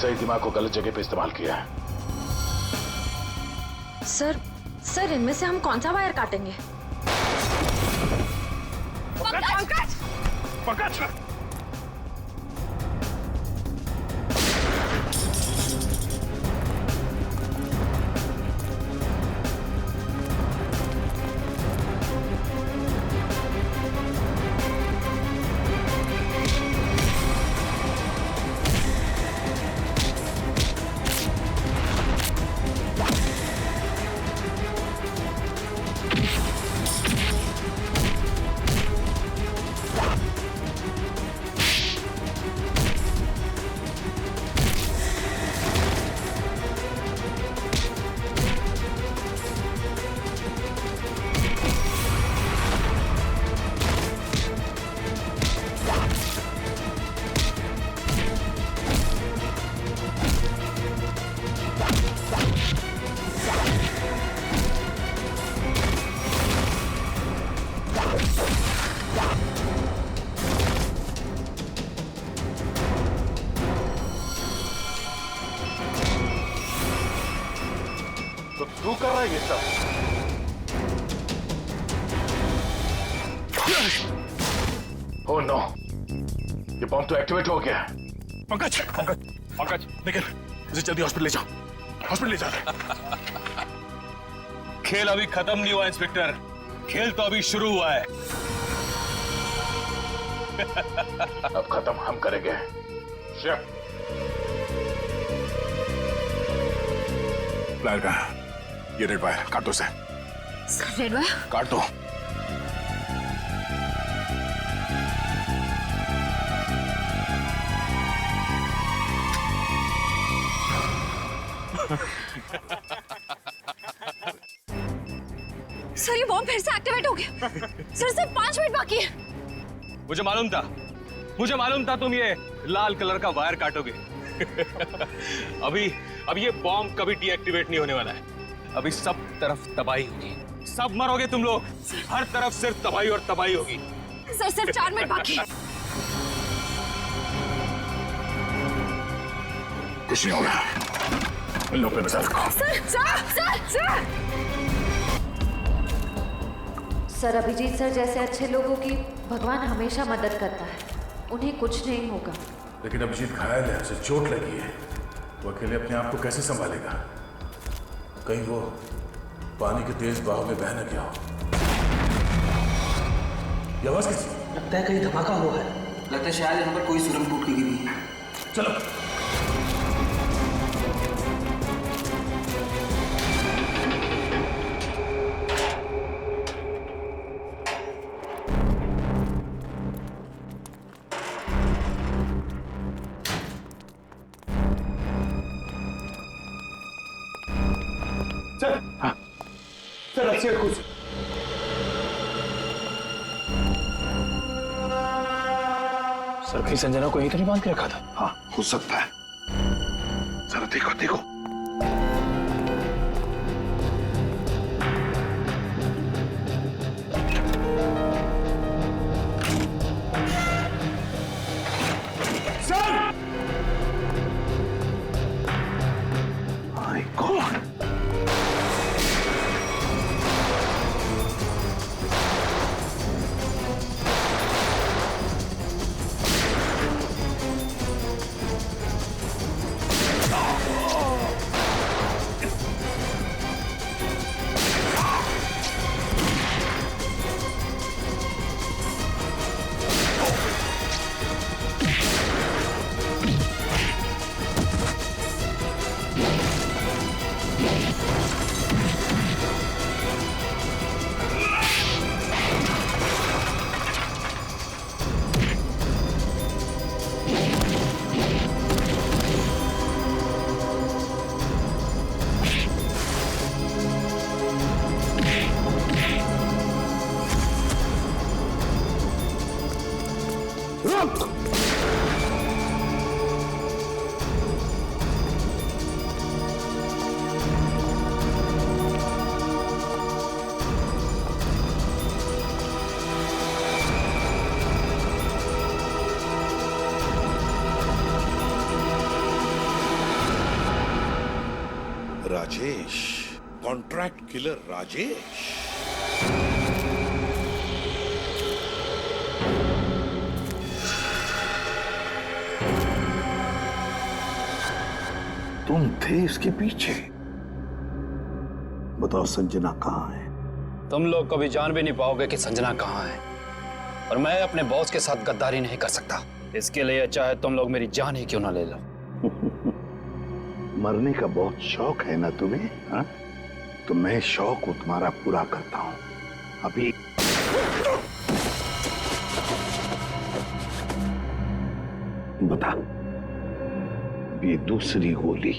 सही दिमाग को गलत जगह पे इस्तेमाल किया है। सर इनमें से हम कौन सा वायर काटेंगे? पंकज! पंकज! तो तू कर रहा है ये सब? ओह नो, ये बॉम्ब तो एक्टिवेट हो गया। पंकज, पंकज, पंकज, निकल, इसे जल्दी हॉस्पिटल ले जाओ, हॉस्पिटल ले जाओ। खेल अभी खत्म नहीं हुआ इंस्पेक्टर, खेल तो अभी शुरू हुआ है। अब खत्म हम करेंगे। शिप प्लायर का ये रेड वायर काट दो से। सर रेड वायर काट दो। सर ये बॉम्ब फिर से एक्टिवेट हो गया। सर सिर्फ 5 मिनट बाकी है। मुझे मालूम था तुम ये लाल कलर का वायर काटोगे। अभी ये बॉम्ब कभी डीएक्टिवेट नहीं होने वाला है। अभी सब तरफ तबाही होगी, सब मरोगे तुम लोग, हर तरफ सिर्फ तबाही और तबाही होगी। सर सिर्फ 4 मिनट बाकी है। कुछ नहीं होगा, इन लोगों पे बचा रखो। सर अभिजीत सर जैसे अच्छे लोगों की भगवान हमेशा मदद करता है, उन्हें कुछ नहीं होगा। लेकिन अभिजीत घायल है, उसे चोट लगी है, वो अकेले अपने आप को कैसे संभालेगा? कहीं वो पानी के तेज बहाव में बह न गया हो। ये आवाज किसकी? लगता है कहीं धमाका हुआ है। लगता है शायद यहाँ पर कोई सुरंग टूट के गिरी है। चलो। सर अच्छे कुछ सर कहीं संजना को यहीं तो नहीं बांध के रखा था? हाँ हो सकता है, जरा देखो देखो। Sir! My God! Rajesh, contract killer Rajesh. तुम थे इसके पीछे। बताओ संजना कहाँ है? तुम लोग कभी जान भी नहीं पाओगे कि संजना कहाँ है, और मैं अपने बॉस के साथ गद्दारी नहीं कर सकता। इसके लिए चाहे तुम लोग मेरी जान ही क्यों ना ले लो। मरने का बहुत शौक है ना तुम्हें? हा? तो मैं शौक को तुम्हारा पूरा करता हूं। अभी बता, ये दूसरी गोली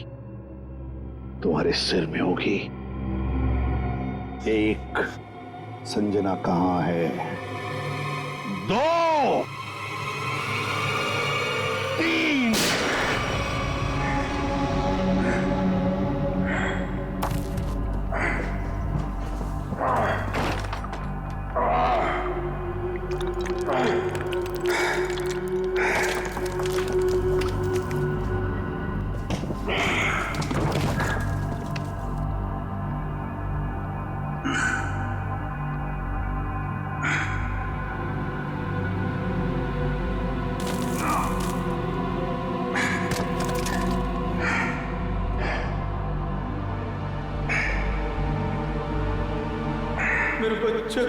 तुम्हारे सिर में होगी। एक, संजना कहाँ है? दो, तीन। मेरा बच्चा।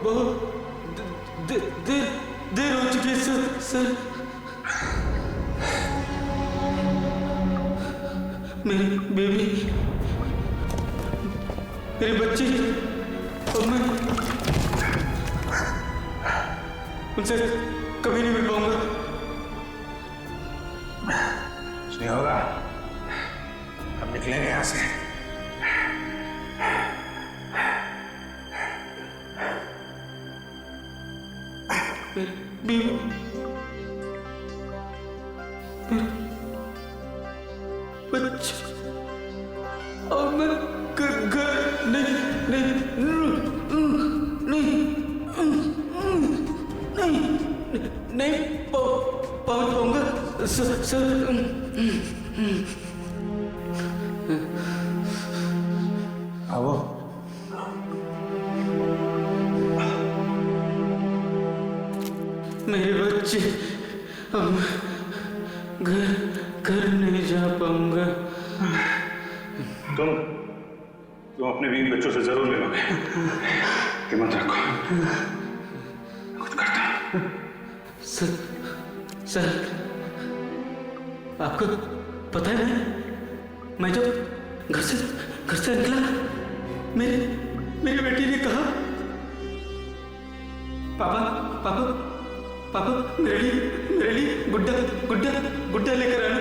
बहुत देर हो चुकी है सर। मेरी बेबी, मेरी बच्ची, और मैं उनसे कभी नहीं मिल पाऊंगा। कुछ नहीं होगा, हम निकलेंगे यहां से। बच्चा, और मैं घर नहीं पहुंच पाऊंगा सर। आओ। मेरे बच्चे, अब घर नहीं जा पाऊंगा। तुम अपने बीवी बच्चों से जरूर मिलोगे। हिम्मत रखो, कुछ करता। सर, आपको पता है मैं जब घर से निकला, मेरी बेटी ने कहा, पापा मेरे लिए गुड्डा लेकर आना।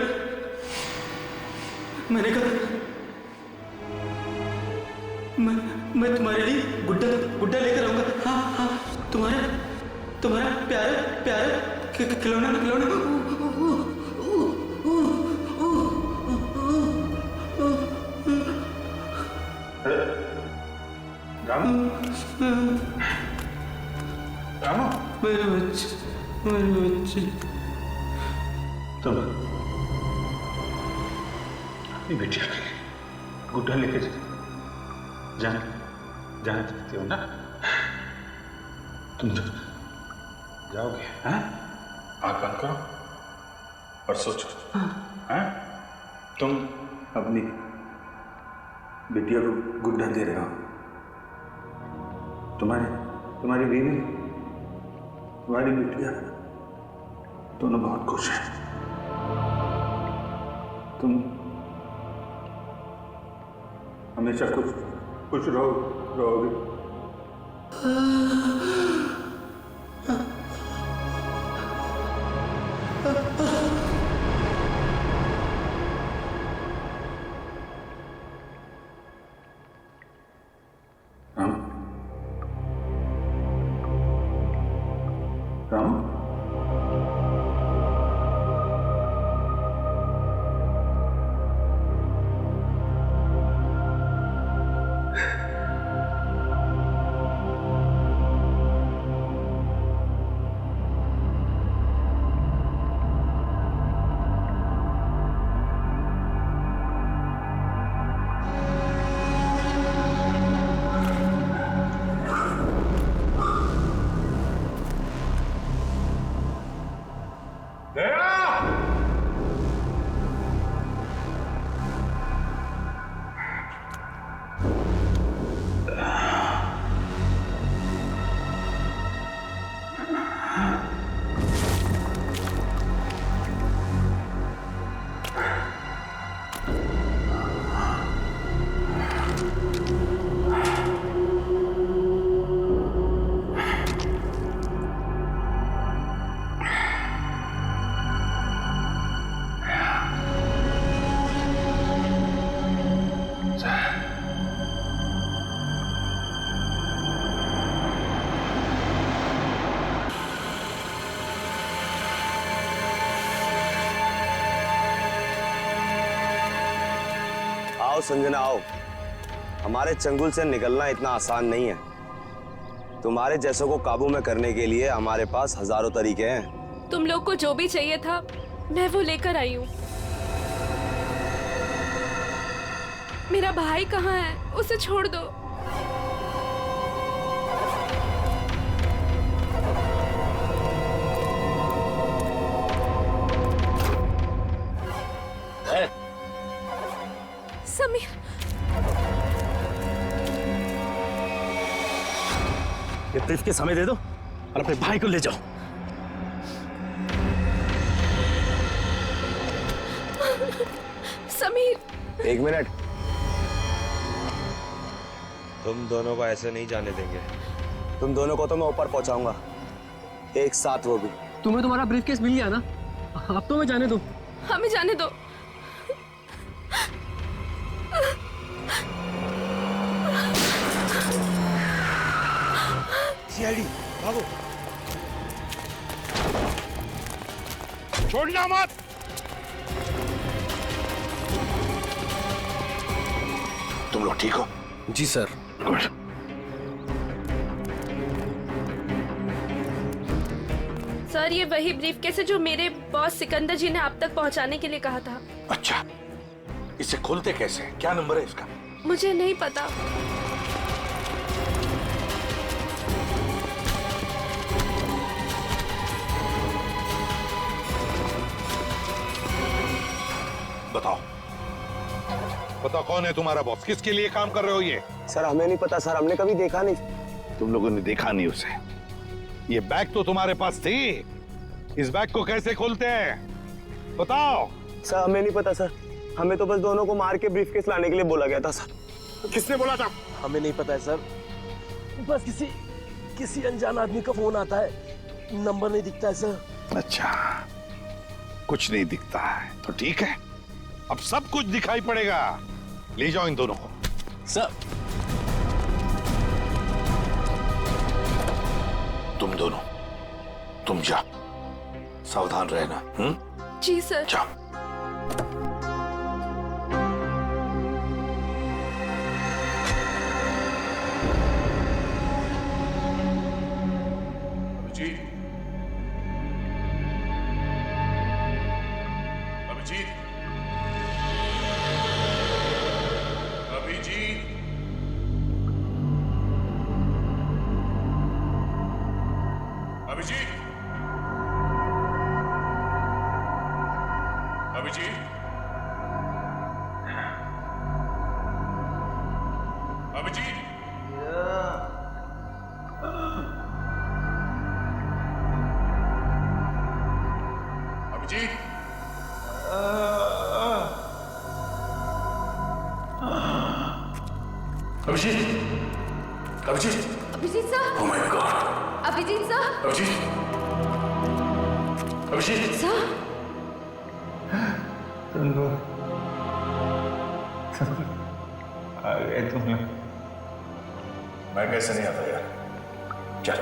मैंने कहा, मैं तुम्हारे लिए गुड्डा लेकर आऊंगा। हाँ, तुम्हारा प्यारा खिलौना। रामू, मेरे बच्चे। तुम अपनी बेटिया के लिए गुड्डा लेके जाना चाहते हो ना? तुम जाओगे? हाँ? आँख बंद करो और सोचो। हाँ? तुम अपनी बिटिया को गुड्डा दे रहे हो। तुम्हारी बीवी, तुम्हारी बिटिया दोनों बहुत खुश हैं। तुम हमेशा खुश रहोगे। राम, संजना आओ। हमारे चंगुल से निकलना इतना आसान नहीं है। तुम्हारे जैसों को काबू में करने के लिए हमारे पास हजारों तरीके हैं। तुम लोग को जो भी चाहिए था मैं वो लेकर आई हूँ। मेरा भाई कहाँ है? उसे छोड़ दो। समीर, ये ब्रीफकेस हमें दे दो और अपने भाई को ले जाओ। समीर, एक मिनट। तुम दोनों को ऐसे नहीं जाने देंगे। तुम दोनों को तो मैं ऊपर पहुंचाऊंगा, एक साथ वो भी। तुम्हें तुम्हारा ब्रीफकेस मिल गया ना, अब तो मैं जाने दो। हमें जाने दो। सीआईडी भागो, छोड़ना मत। तुम लोग ठीक हो? जी सर। गुड। सर, ये वही ब्रीफकेस है जो मेरे बॉस सिकंदर जी ने आप तक पहुंचाने के लिए कहा था। अच्छा, इसे खोलते कैसे? क्या नंबर है इसका? मुझे नहीं पता। बताओ, बताओ कौन है तुम्हारा बॉस? किसके लिए काम कर रहे हो ये? सर हमें नहीं पता सर, हमने कभी देखा नहीं। तुम लोगों ने देखा नहीं उसे? ये बैग तो तुम्हारे पास थी, इस बैग को कैसे खोलते हैं बताओ। सर हमें नहीं पता सर, हमें तो बस दोनों को मार के ब्रीफकेस लाने के लिए बोला गया था सर। किसने बोला था? हमें नहीं पता है सर, बस किसी अनजान आदमी का फोन आता है, नंबर नहीं दिखता है सर। अच्छा, कुछ नहीं दिखता है तो ठीक है। अब सब कुछ दिखाई पड़ेगा। ले जाओ इन दोनों को। सर, तुम दोनों, तुम जा, सावधान रहना। जी सर। जाओ। Abhijit, Abhijit, Abhijit, Abhijit, Abhijit, Abhijit, Abhijit, Abhijit, Abhijit, Abhijit sir, oh my god, Abhijit sir, Abhijit, Abhijit, sir, आ गए तुम लोग। मैं कैसे नहीं आता यार? चल,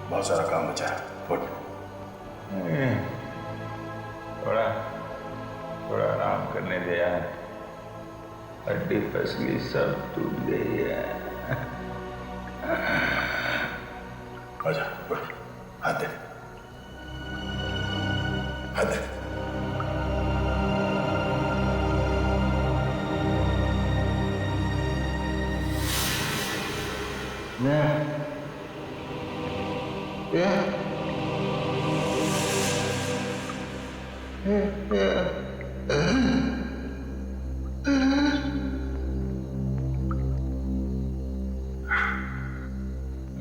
बहुत सारा काम बचा है। उठ। थोड़ा थोड़ा आराम करने दे यार, हड्डी पसली सब टूट गई है। आजा, उठ, हाथ दे, हाथ दे।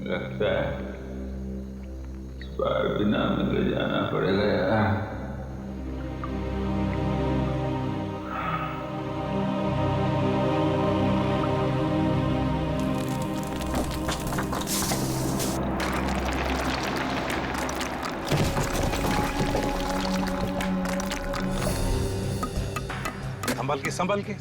लगता है इस बार बिना मिले जाना पड़ेगा यार। संभल के।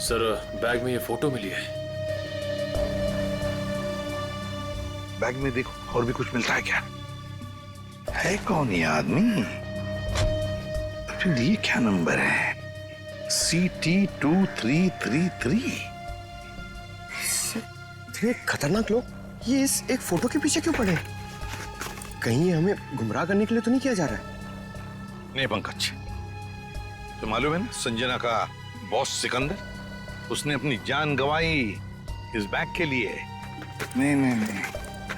सर बैग में ये फोटो मिली है। बैग में देखो और भी कुछ मिलता है क्या? है कौन ये आदमी? फिर ये क्या नंबर है? CT2333। इतने खतरनाक लोग ये इस एक फोटो के पीछे क्यों पड़े? कहीं हमें गुमराह करने के लिए तो नहीं किया जा रहा है? नहीं पंकज, तो मालूम है ना संजना का बॉस सिकंदर, उसने अपनी जान गंवाई इस बैग के लिए। नहीं नहीं नहीं,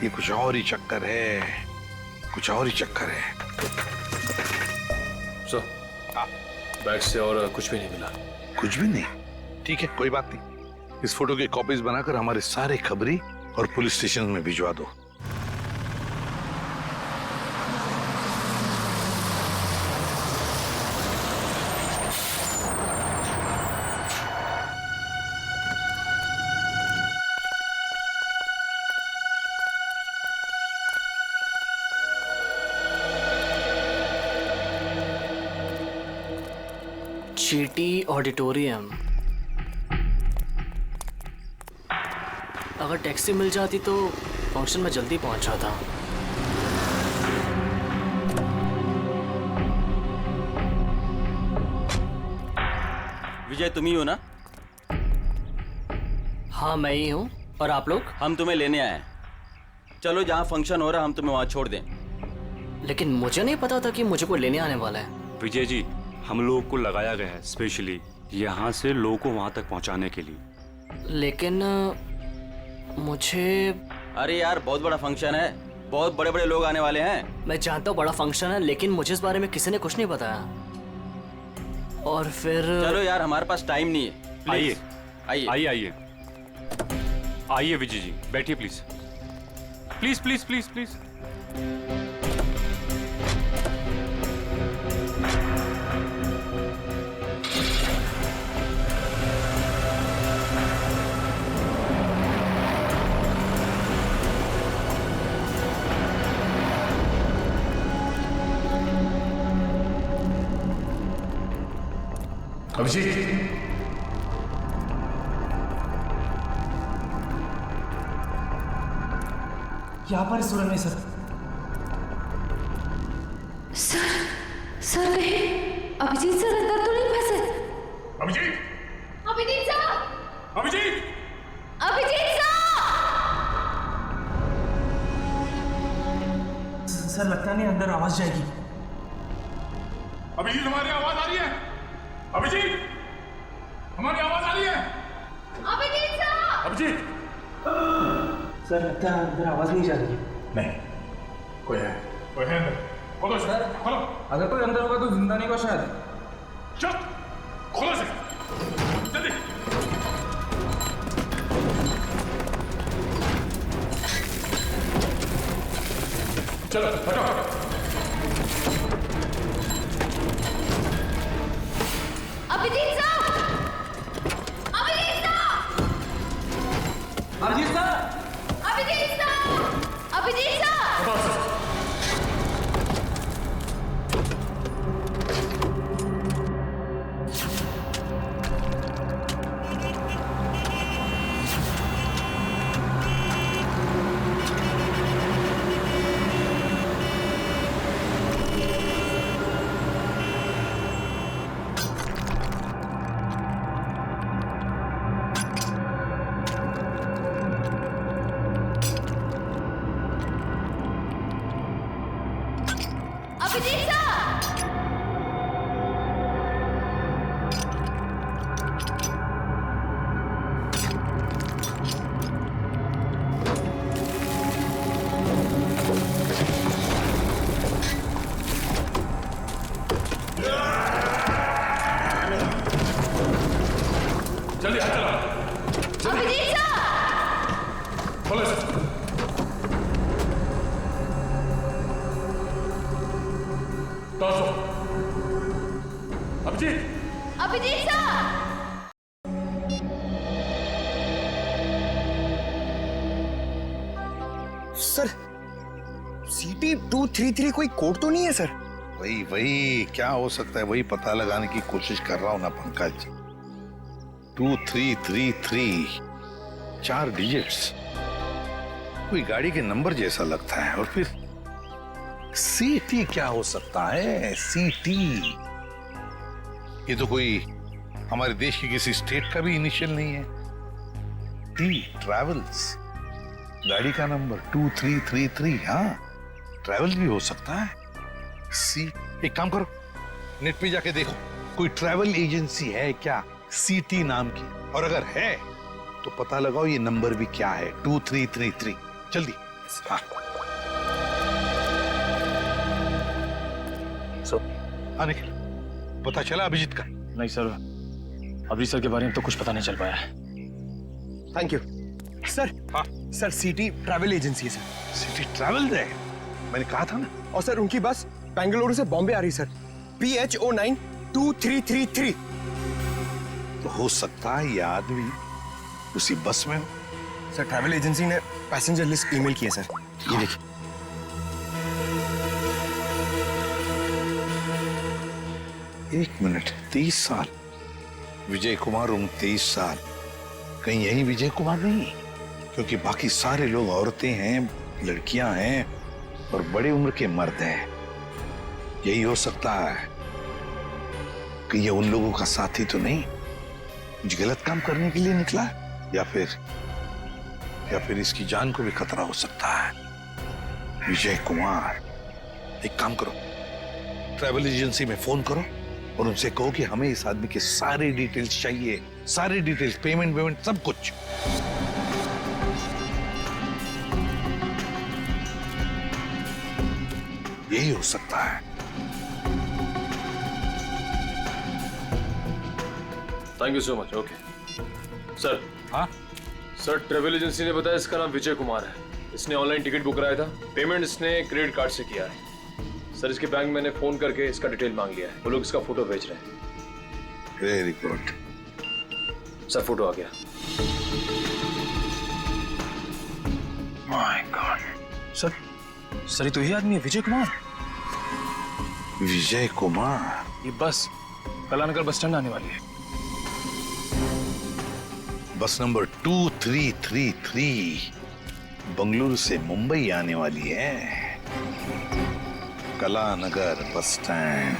ये कुछ और ही चक्कर है, कुछ और ही चक्कर है। सर बैग से और कुछ भी नहीं मिला। कुछ भी नहीं? ठीक है, कोई बात नहीं। इस फोटो की कॉपीज बनाकर हमारे सारे खबरी और पुलिस स्टेशन में भिजवा दो। चीटी ऑडिटोरियम। अगर टैक्सी मिल जाती तो फंक्शन में जल्दी पहुंच जाता। विजय तुम ही हो ना? हाँ मैं ही हूँ। और आप लोग? हम तुम्हें लेने आए हैं। चलो जहाँ फंक्शन हो रहा हम तुम्हें वहाँ छोड़ दें। लेकिन मुझे नहीं पता था कि मुझे कोई लेने आने वाला है। विजय जी, हम लोगों को लगाया गया है स्पेशली यहाँ से लोगों को वहाँ तक पहुँचाने के लिए। लेकिन मुझे... अरे यार बहुत बड़ा फंक्शन है, बहुत बड़े बड़े लोग आने वाले हैं। मैं जानता हूँ बड़ा फंक्शन है, लेकिन मुझे इस बारे में किसी ने कुछ नहीं बताया। और फिर चलो यार हमारे पास टाइम नहीं है। आइए आइए आइए आइए आइए विजय जी, बैठिए please please please please please. Abhijeet, यहाँ पर सुरंग है सर। सर नहीं, अभिजीत सर अंदर तो नहीं फंसे? अभिजीत, अभिजीत सर, अभिजीत, अभिजीत सर लगता नहीं अंदर आवाज जाएगी। अभिजीत हमारी आवाज आ रही है? अभिजीत, हमारी आवाज आ रही है? अभिजीत सर, अभिजीत, सर लगता है अंदर आवाज नहीं जा रही है। नहीं, कोई है अंदर। खोलो सर, खोलो। अगर कोई अंदर होगा तो जिंदा नहीं होगा शायद। चल, खोलो से, जल्दी। चलो, हटो। Abhijeet sir, Abhijeet sir, Abhijeet sir, Abhijeet sir, Abhijeet sir. Abhijeet sir, जल्दी हाथ चलाओ। अभिजीत सर, खोलो से। Abhijit, Abhijit sir. Sir CT233 कोई कोड तो नहीं है सर? वही क्या हो सकता है, वही पता लगाने की कोशिश कर रहा हूं ना पंकज। 2333, 4 डिजिट्स, कोई गाड़ी के नंबर जैसा लगता है। और फिर सीटी क्या हो सकता है? सीटी, ये तो कोई हमारे देश की किसी स्टेट का भी इनिशियल नहीं है। टी ट्रैवल्स, गाड़ी का नंबर 2333, हाँ ट्रैवल भी हो सकता है। सी, एक काम करो, नेट पे जाके देखो कोई ट्रैवल एजेंसी है क्या सीटी नाम की, और अगर है तो पता लगाओ ये नंबर भी क्या है, 2333। जल्दी। हाँ हाँ निखिल, पता चला अभिजीत का? नहीं सर, अभी सर के बारे में तो कुछ पता नहीं चल पाया है। Thank you sir. हाँ सर, सिटी ट्रैवल एजेंसी है सर। सिटी ट्रैवल है, मैंने कहा था ना। और सर उनकी बस बेंगलुरु से बॉम्बे आ रही सर, PH092333। तो हो सकता है ये आदमी उसी बस में हो। सर ट्रैवल एजेंसी ने पैसेंजर लिस्ट ईमेल की है सर, ये देखिए। एक मिनट, 30 साल, विजय कुमार उम्र 23 साल। कहीं यही विजय कुमार नहीं? क्योंकि बाकी सारे लोग औरतें हैं, लड़कियां हैं और बड़े उम्र के मर्द हैं। यही हो सकता है कि ये उन लोगों का साथी तो नहीं, कुछ गलत काम करने के लिए निकला, या फिर इसकी जान को भी खतरा हो सकता है। विजय कुमार, एक काम करो, ट्रैवल एजेंसी में फोन करो और उनसे कहो कि हमें इस आदमी के सारे डिटेल्स चाहिए, सारे डिटेल्स, पेमेंट सब कुछ। यही हो सकता है। Thank you so much. Okay sir. हाँ सर, ट्रेवल एजेंसी ने बताया इसका नाम विजय कुमार है। इसने ऑनलाइन टिकट बुक कराया था, पेमेंट इसने क्रेडिट कार्ड से किया है। सर इसके बैंक मैंने फोन करके इसका डिटेल मांग लिया है, वो लोग इसका फोटो भेज रहे हैं। वेरी गुड सर, फोटो आ गया। My God. सर ये तो यही आदमी है, विजय कुमार। विजय कुमार, ये बस कलानगर बस स्टैंड आने वाली है। बस नंबर 2333 बंगलुरु से मुंबई आने वाली है। Kalanagar bus stand.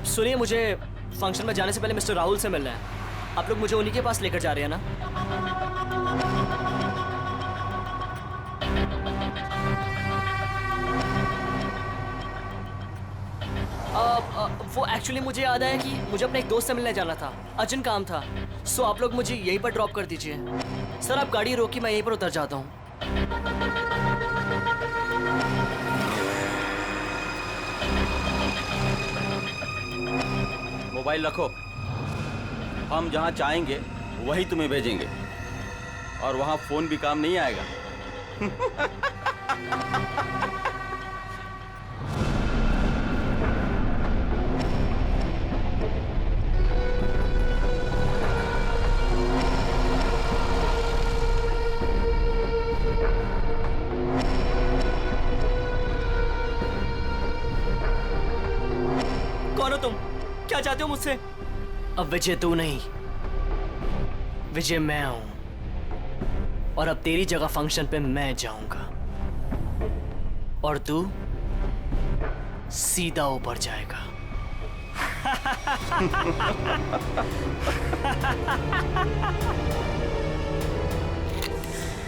सुनिए, मुझे फंक्शन में जाने से पहले मिस्टर राहुल से मिलना है। आप लोग मुझे उन्हीं के पास लेकर जा रहे हैं ना? वो एक्चुअली मुझे याद आया कि मुझे अपने एक दोस्त से मिलने जाना था, अर्जेंट काम था। सो आप लोग मुझे यहीं पर ड्रॉप कर दीजिए। सर आप गाड़ी रोकी, मैं यहीं पर उतर जाता हूँ। मोबाइल रखो, हम जहाँ चाहेंगे वही तुम्हें भेजेंगे, और वहाँ फोन भी काम नहीं आएगा। कौन हो तुम? क्या चाहते हो मुझसे? अब विजय तू नहीं, विजय मैं हूं, और अब तेरी जगह फंक्शन पे मैं जाऊंगा और तू सीधा ऊपर जाएगा।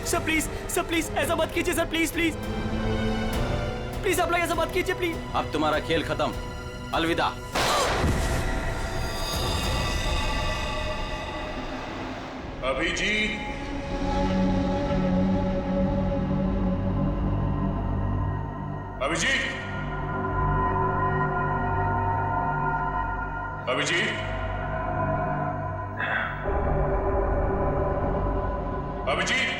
सर प्लीज ऐसा मत कीजिए सर, प्लीज आप लोग ऐसा मत कीजिए प्लीज। अब तुम्हारा खेल खत्म, अलविदा। Abhijeet, Abhijit, Abhijit, Abhijit,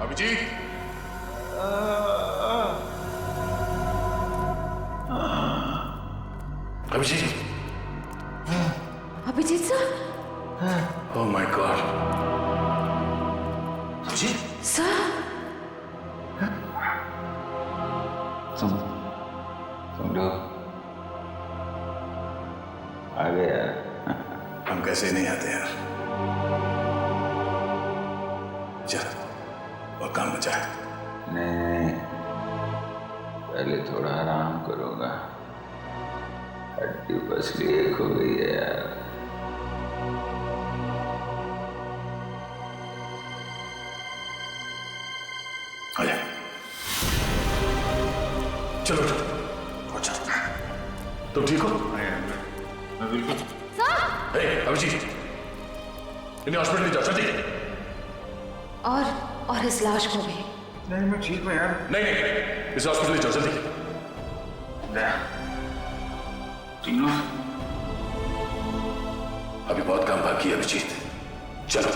Abhijit, Abhijit, Abhijit sir, oh my god, जी सर तुम लोग आ गए यार। हम कैसे नहीं आते यार। चल और काम बचा है। नहीं, पहले थोड़ा आराम करूंगा। हड्डी पसली एक हो गई है यार। आजा। चलो अच्छा। तुम ठीक हो? मैं बिल्कुल। अभिजीत, इन्हें हॉस्पिटल ले जाओ जल्दी। और इस लाश को भी। नहीं मैं ठीक हूँ यार। नहीं इस हॉस्पिटल ले जाओ जल्दी। तीनों अभी बहुत काम बाकी है अभिजीत, चलो।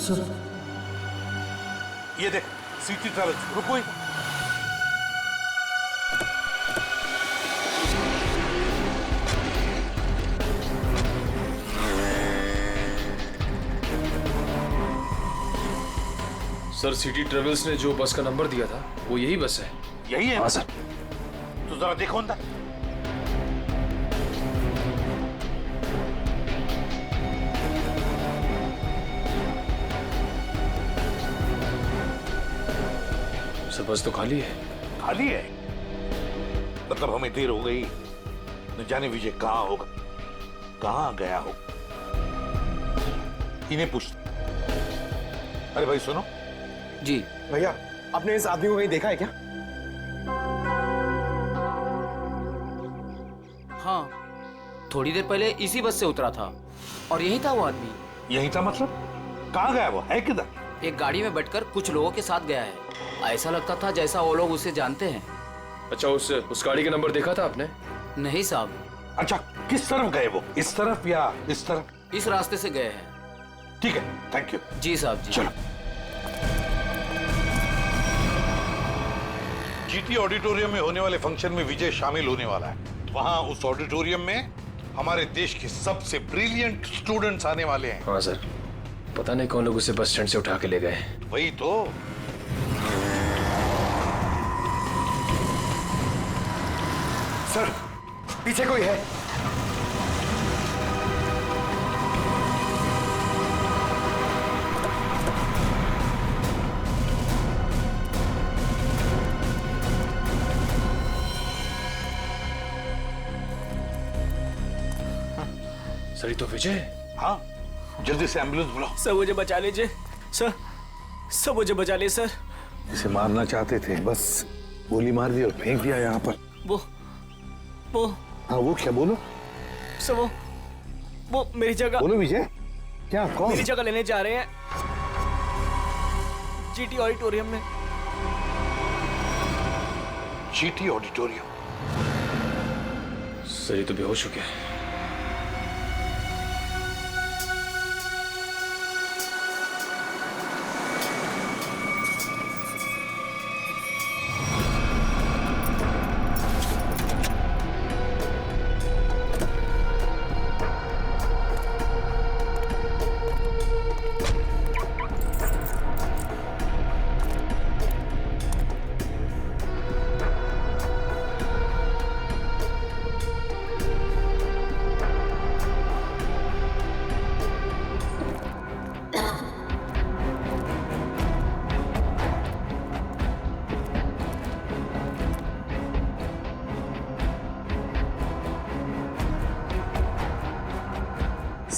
सर ये देख सिटी ट्रैवल्स, रुको ही। सर सिटी ट्रेवल्स ने जो बस का नंबर दिया था वो यही बस है। यही है? हाँ सर। तो जरा देखो अंदर। सर बस तो खाली है। खाली है? मतलब हमें देर हो गई, न जाने विजय कहाँ होगा, कहाँ गया हो। इन्हें पूछ। अरे भाई सुनो। जी भैया, आपने इस आदमी को कहीं देखा है क्या? हाँ, थोड़ी देर पहले इसी बस से उतरा था और यही था वो आदमी। यही था मतलब? कहाँ गया वो? है किधर? एक गाड़ी में बैठकर कुछ लोगों के साथ गया है। ऐसा लगता था जैसा वो लोग उसे जानते हैं। अच्छा उस गाड़ी का नंबर देखा था आपने? नहीं साहब। अच्छा किस तरफ गए वो? इस तरफ या इस तरफ? इस रास्ते से गए हैं। ठीक है, थैंक यू। जी साहब जी। चलो। जीटी ऑडिटोरियम में होने वाले फंक्शन में विजय शामिल होने वाला है। वहां उस ऑडिटोरियम में हमारे देश के सबसे ब्रिलियंट स्टूडेंट्स आने वाले हैं। हाँ सर, पता नहीं कौन लोग उसे बस स्टैंड से उठा के ले गए। वही तो। सर पीछे कोई है। सर ये तो विजय। हाँ, जल्दी से एम्बुलेंस बुलाओ। सर मुझे बचा लीजिए सर, सब मुझे बचा लीजिए सर। इसे मारना चाहते थे, बस गोली मार दी और फेंक दिया यहाँ पर। वो हाँ वो क्या? बोलो सर। वो मेरी जगह। बोलो विजय, क्या कौन? मेरी जगह लेने जा रहे हैं जीटी ऑडिटोरियम में। GT auditorium? सर ये तो बेहोश हो गया।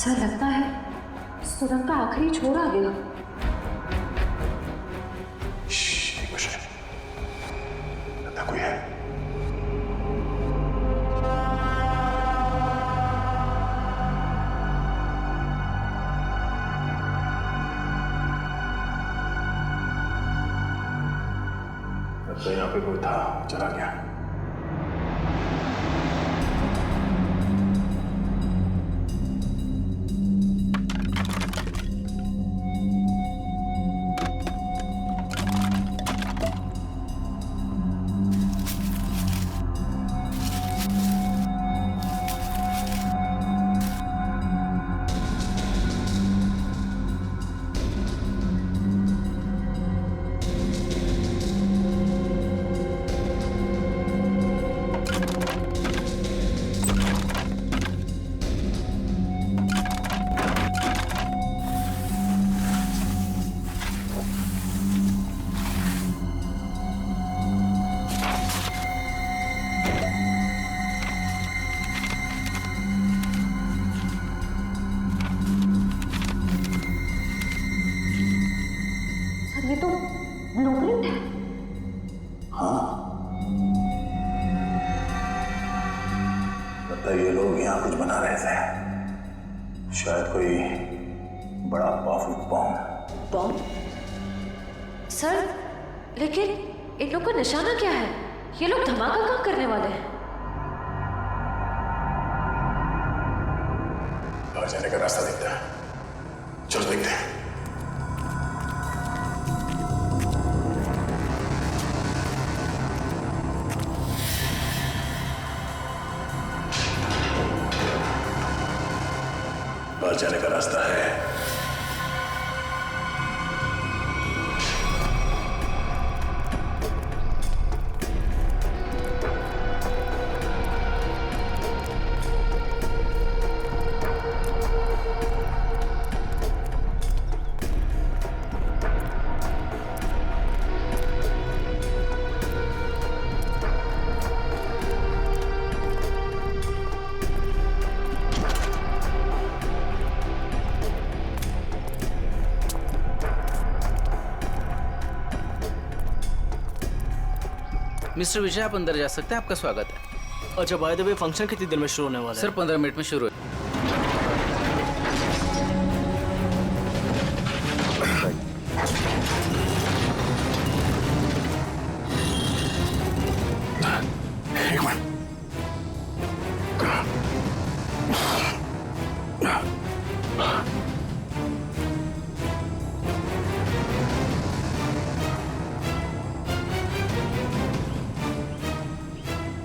सर लगता है सुरंग का आखिरी छोर आ गया। लगता कोई है। लगता है यहाँ पे कोई था, चला गया। कुछ बना रहे थे, शायद कोई बड़ा पावरफुल बॉम्ब। बॉम्ब? सर, लेकिन इन लोग का निशाना क्या है? ये लोग धमाका कहाँ करने वाले हैं? बाहर जाने का रास्ता दिखता है, चलो देखते हैं। बाहर जाने का रास्ता है। मिस्टर विजय, आप अंदर जा सकते हैं, आपका स्वागत है। अच्छा, बाय द वे, फंक्शन कितनी देर में शुरू होने वाला है? सर 15 मिनट में शुरू है। एक मिनट।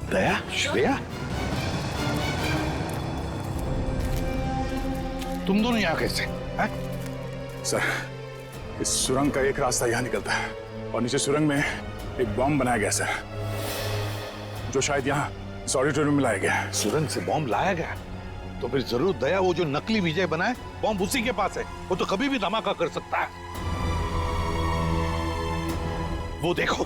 दया, श्रेया, तुम दोनों यहाँ कैसे हैं? सर, इस सुरंग का एक रास्ता यहाँ निकलता है और नीचे सुरंग में एक बॉम्ब बनाया गया सर, जो शायद यहाँ इस ऑडिटोरियम में लाया गया है। सुरंग से बॉम्ब लाया गया? तो फिर जरूर दया वो जो नकली विजय बना है, बॉम्ब उसी के पास है। वो तो कभी भी धमाका कर सकता है। वो देखो,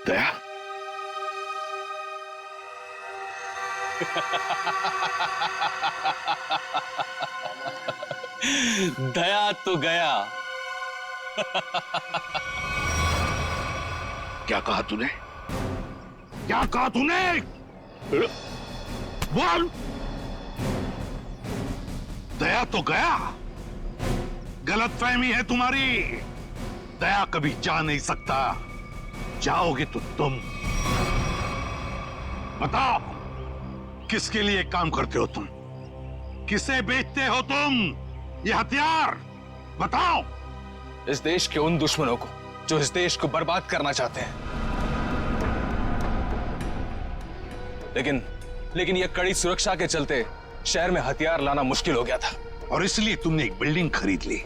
दया, दया तो गया। क्या कहा तूने? क्या कहा तूने? बोल। दया तो गया? गलतफहमी है तुम्हारी। दया कभी जा नहीं सकता। जाओगे तो तुम। बताओ, किसके लिए काम करते हो तुम? किसे बेचते हो तुम ये हथियार? बताओ। इस देश के उन दुश्मनों को जो इस देश को बर्बाद करना चाहते हैं। लेकिन यह कड़ी सुरक्षा के चलते शहर में हथियार लाना मुश्किल हो गया था। और इसलिए तुमने एक बिल्डिंग खरीद ली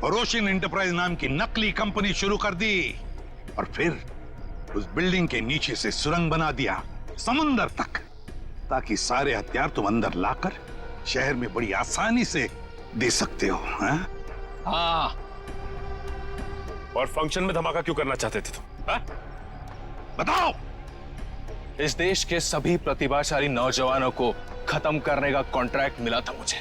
और ओशियन एंटरप्राइज नाम की नकली कंपनी शुरू कर दी और फिर उस बिल्डिंग के नीचे से सुरंग बना दिया समुंदर तक, ताकि सारे हथियार तुम अंदर लाकर शहर में बड़ी आसानी से दे सकते हो। हाँ। और फंक्शन में धमाका क्यों करना चाहते थे तुम? बताओ। इस देश के सभी प्रतिभाशाली नौजवानों को खत्म करने का कॉन्ट्रैक्ट मिला था मुझे,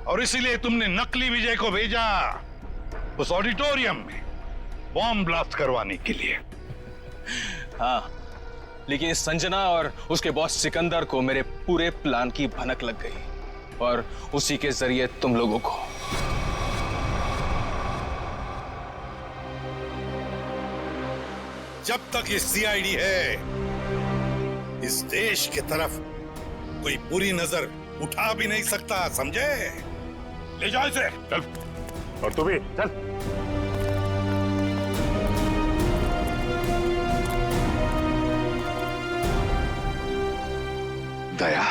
और इसीलिए तुमने नकली विजय को भेजा उस ऑडिटोरियम में बॉम्ब ब्लास्ट करवाने के लिए। हाँ, लेकिन इस संजना और उसके बॉस सिकंदर को मेरे पूरे प्लान की भनक लग गई, और उसी के जरिए तुम लोगों को। जब तक ये सीआईडी है, इस देश की तरफ कोई बुरी नजर उठा भी नहीं सकता, समझे? ले जाओ इसे। चल। और तू भी चल। दया,